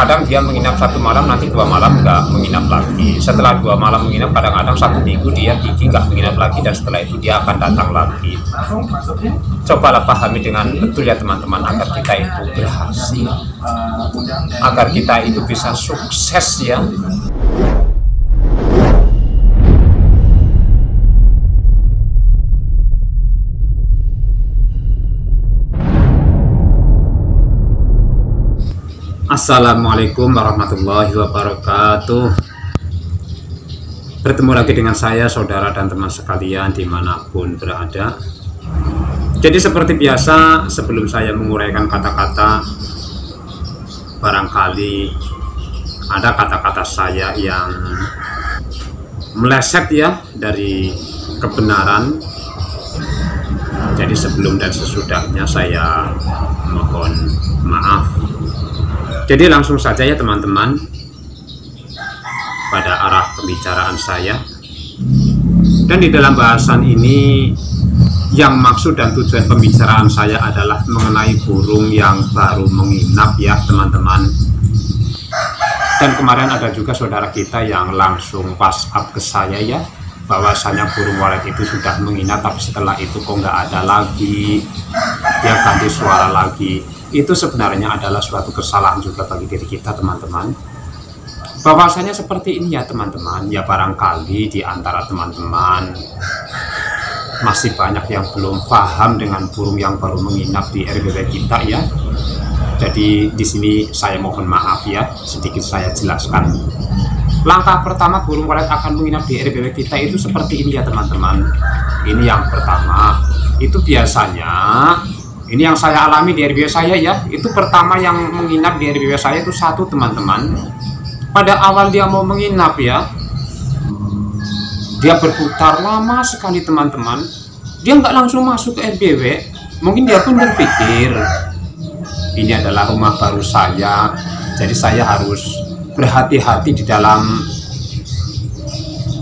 kadang dia menginap 1 malam, nanti 2 malam nggak menginap lagi. Setelah 2 malam menginap, kadang-kadang 1 minggu dia pergi nggak menginap lagi, dan setelah itu dia akan datang lagi. Cobalah pahami dengan betul ya teman-teman, agar kita itu berhasil, agar kita itu bisa sukses ya. Assalamualaikum warahmatullahi wabarakatuh. Bertemu lagi dengan saya, saudara dan teman sekalian dimanapun berada. Jadi seperti biasa, sebelum saya menguraikan kata-kata, barangkali ada kata-kata saya yang meleset ya dari kebenaran. Jadi sebelum dan sesudahnya saya mohon maaf. Jadi langsung saja ya teman-teman pada arah pembicaraan saya. Dan di dalam bahasan ini yang maksud dan tujuan pembicaraan saya adalah mengenai burung yang baru menginap ya teman-teman. Dan kemarin ada juga saudara kita yang langsung WhatsApp ke saya ya, bahwasanya burung walet itu sudah menginap, tapi setelah itu kok nggak ada lagi, dia ganti suara lagi. Itu sebenarnya adalah suatu kesalahan juga bagi diri kita teman-teman. Bahwasanya seperti ini ya teman-teman, ya barangkali di antara teman-teman masih banyak yang belum paham dengan burung yang baru menginap di RBW kita ya. Jadi di sini saya mohon maaf ya, sedikit saya jelaskan. Langkah pertama burung walet akan menginap di RBW kita itu seperti ini ya teman-teman. Ini yang pertama, itu biasanya ini yang saya alami di RBW saya ya. Itu pertama yang menginap di RBW saya itu satu teman-teman. Pada awal dia mau menginap ya, dia berputar lama sekali teman-teman. Dia nggak langsung masuk ke RBW. Mungkin dia pun berpikir ini adalah rumah baru saya, jadi saya harus berhati-hati di dalam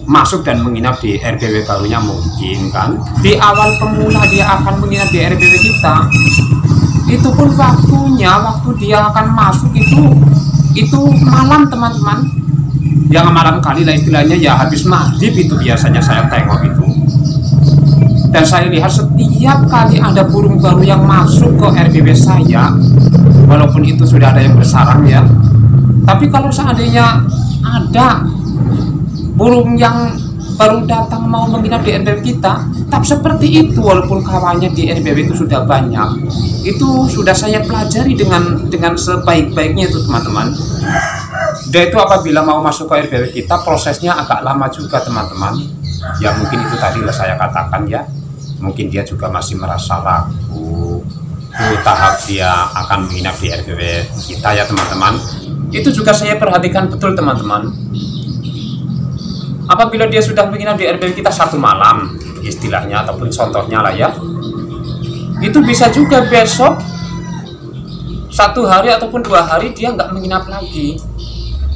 masuk dan menginap di RBW barunya mungkin kan. Di awal pemula dia akan menginap di RBW kita, itu pun waktu dia akan masuk itu malam teman-teman. Yang malam kali lah istilahnya ya, habis maghrib itu biasanya saya tengok itu. Dan saya lihat setiap kali ada burung baru yang masuk ke RBW saya, walaupun itu sudah ada yang bersarang ya, tapi kalau seandainya ada burung yang baru datang mau menginap di RBW kita, tetap seperti itu walaupun kawannya di RBW itu sudah banyak. Itu sudah saya pelajari dengan sebaik-baiknya itu teman-teman. Dan itu apabila mau masuk ke RBW kita prosesnya agak lama juga teman-teman. Ya mungkin itu tadi lah saya katakan ya, mungkin dia juga masih merasa ragu itu tahap dia akan menginap di RBW kita ya teman-teman. Itu juga saya perhatikan betul teman-teman. Apabila dia sudah menginap di RBW kita 1 malam istilahnya ataupun contohnya lah ya, itu bisa juga besok 1 hari ataupun 2 hari dia nggak menginap lagi,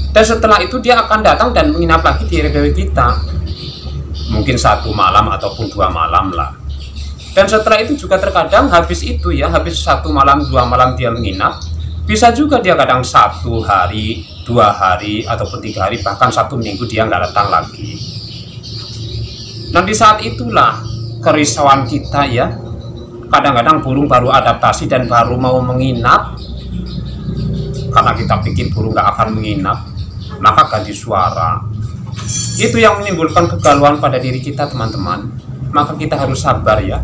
dan setelah itu dia akan datang dan menginap lagi di RBW kita mungkin 1 malam ataupun 2 malam lah. Dan setelah itu juga terkadang habis itu ya, habis 1 malam 2 malam dia menginap, bisa juga dia kadang 1 hari 2 hari ataupun 3 hari bahkan 1 minggu dia nggak datang lagi. Nah di saat itulah kerisauan kita ya, kadang-kadang burung baru adaptasi dan baru mau menginap, karena kita pikir burung nggak akan menginap maka ganti suara. Itu yang menimbulkan kegalauan pada diri kita teman-teman. Maka kita harus sabar ya.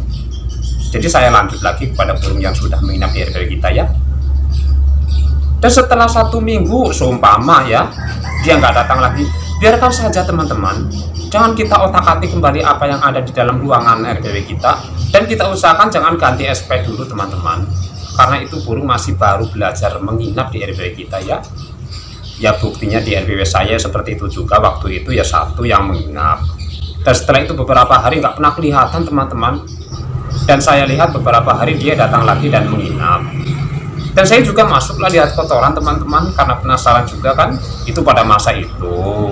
Jadi saya lanjut lagi kepada burung yang sudah menginap di RBW kita ya. Dan setelah 1 minggu seumpama ya dia nggak datang lagi, biarkan saja teman-teman. Jangan kita otak-atik kembali apa yang ada di dalam ruangan RBW kita, dan kita usahakan jangan ganti SP dulu teman-teman, karena itu burung masih baru belajar menginap di RBW kita ya. Ya buktinya di RBW saya seperti itu juga, waktu itu ya 1 yang menginap, dan setelah itu beberapa hari nggak pernah kelihatan teman-teman. Dan saya lihat beberapa hari dia datang lagi dan menginap. Dan saya juga masuklah lihat kotoran teman-teman, karena penasaran juga kan itu pada masa itu.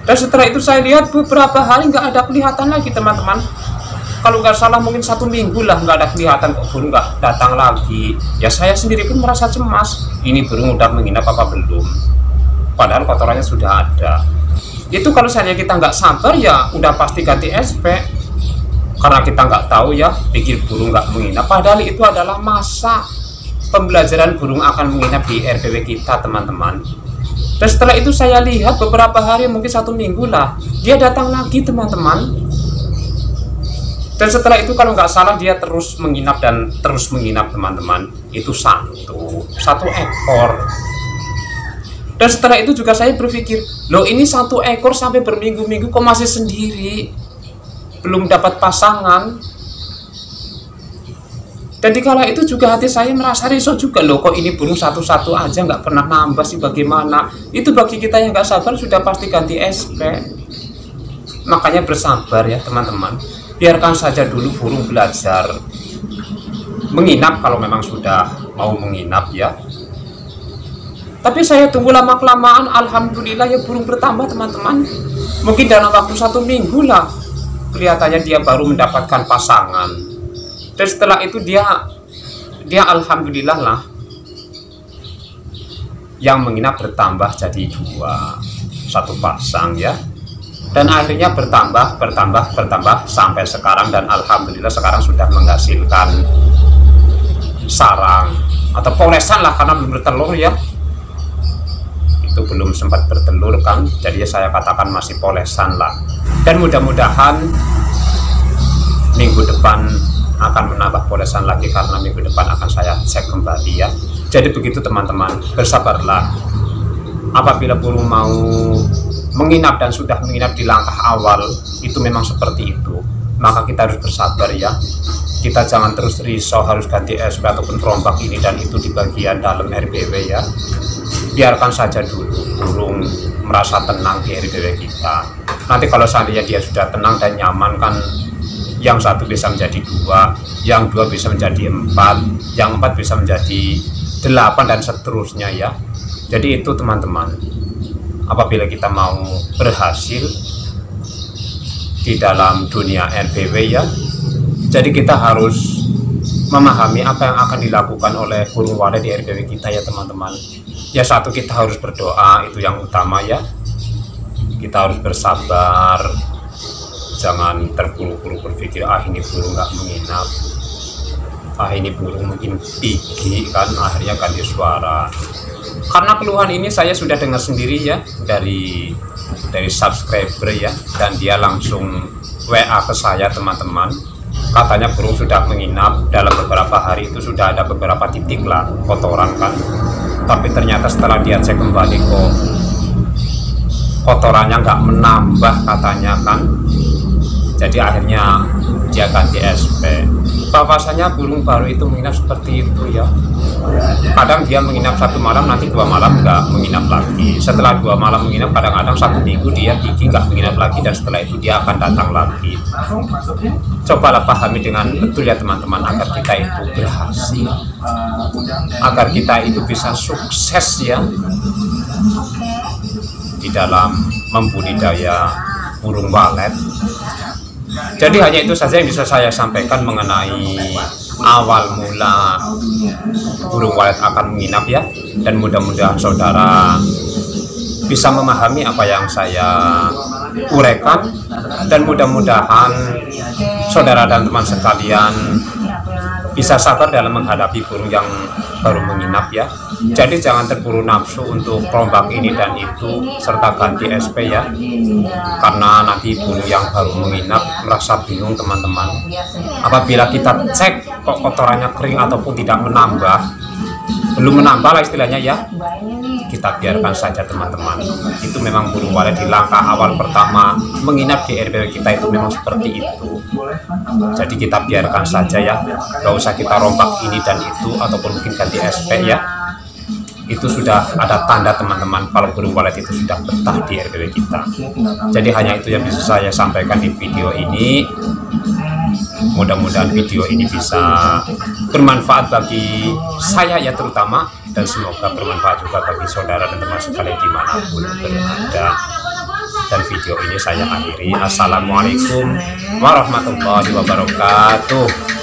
Dan setelah itu saya lihat beberapa hari nggak ada kelihatan lagi teman-teman. kalau nggak salah mungkin 1 minggu lah nggak ada kelihatan kok burung nggak datang lagi. Ya saya sendiri pun merasa cemas, ini burung udah menginap apa belum, padahal kotorannya sudah ada. Itu kalau saya kita nggak sabar ya udah pasti ganti SP, karena kita nggak tahu ya, pikir burung nggak menginap, padahal itu adalah masa pembelajaran burung akan menginap di RPW kita teman-teman. Dan setelah itu saya lihat beberapa hari, mungkin 1 minggu lah, dia datang lagi teman-teman. Dan setelah itu kalau nggak salah dia terus menginap dan terus menginap teman-teman. Itu satu ekor. Dan setelah itu juga saya berpikir, loh ini 1 ekor sampai berminggu-minggu kok masih sendiri, belum dapat pasangan. Dan dikala itu juga hati saya merasa risau juga, loh kok ini burung satu-satu aja nggak pernah nambah sih, bagaimana. Itu bagi kita yang nggak sabar sudah pasti ganti SP. Makanya bersabar ya teman-teman, biarkan saja dulu burung belajar menginap kalau memang sudah mau menginap ya. Tapi saya tunggu lama-kelamaan, alhamdulillah ya burung bertambah teman-teman. Mungkin dalam waktu 1 minggu lah kelihatannya dia baru mendapatkan pasangan. Dan setelah itu dia alhamdulillah lah yang menginap bertambah jadi 2, 1 pasang ya. Dan akhirnya bertambah sampai sekarang, dan alhamdulillah sekarang sudah menghasilkan sarang atau polesan lah, karena belum bertelur ya. Itu belum sempat bertelur kan, jadi saya katakan masih polesan lah. Dan mudah-mudahan minggu depan akan menambah polesan lagi, karena minggu depan akan saya cek kembali ya. Jadi begitu teman-teman, bersabarlah. Apabila burung mau menginap dan sudah menginap di langkah awal, itu memang seperti itu, maka kita harus bersabar ya. Kita jangan terus risau harus ganti SP ataupun rombak ini dan itu di bagian dalam RPW ya. Biarkan saja dulu burung merasa tenang di RPW kita. Nanti kalau seandainya dia sudah tenang dan nyaman kan, yang 1 bisa menjadi 2, yang 2 bisa menjadi 4, yang 4 bisa menjadi 8 dan seterusnya ya. Jadi itu teman-teman, apabila kita mau berhasil di dalam dunia RPW ya, jadi kita harus memahami apa yang akan dilakukan oleh burung walet di RPW kita ya teman-teman. Ya, 1 kita harus berdoa, itu yang utama ya. Kita harus bersabar, jangan terburu-buru berpikir ini burung nggak menginap, ini burung mungkin pigi kan, akhirnya ganti suara. Karena keluhan ini saya sudah dengar sendiri ya dari subscriber ya, dan dia langsung WA ke saya teman-teman. Katanya burung sudah menginap dalam beberapa hari, itu sudah ada beberapa titik lah kotoran kan, tapi ternyata setelah dia cek kembali kok kotorannya nggak menambah katanya kan. Jadi akhirnya dia ganti SP. Bahwasanya burung baru itu menginap seperti itu ya. Kadang dia menginap 1 malam, nanti 2 malam nggak menginap lagi. Setelah 2 malam menginap, kadang-kadang 1 minggu dia gigi nggak menginap lagi, dan setelah itu dia akan datang lagi. Cobalah pahami dengan betul ya teman-teman, agar kita itu berhasil, agar kita itu bisa sukses ya di dalam membudidaya burung walet. Jadi hanya itu saja yang bisa saya sampaikan mengenai awal mula burung walet akan menginap ya. Dan mudah-mudahan saudara bisa memahami apa yang saya uraikan, dan mudah-mudahan saudara dan teman sekalian bisa sabar dalam menghadapi burung yang baru menginap ya. Jadi jangan terburu nafsu untuk rombak ini dan itu serta ganti SP ya, karena nanti burung yang baru menginap merasa bingung teman-teman. Apabila kita cek kok kotorannya kering ataupun tidak menambah, belum menambah lah istilahnya ya, kita biarkan saja teman-teman. Itu memang burung walet di langkah awal pertama menginap di RPW kita itu memang seperti itu. Jadi kita biarkan saja ya, gak usah kita rombak ini dan itu ataupun mungkin ganti SP ya. Itu sudah ada tanda teman-teman kalau burung walet itu sudah betah di RPW kita. Jadi hanya itu yang bisa saya sampaikan di video ini. Mudah-mudahan video ini bisa bermanfaat bagi saya ya terutama, dan semoga bermanfaat juga bagi saudara dan teman sekalian dimanapun berada. dan video ini saya akhiri. Assalamualaikum warahmatullahi wabarakatuh.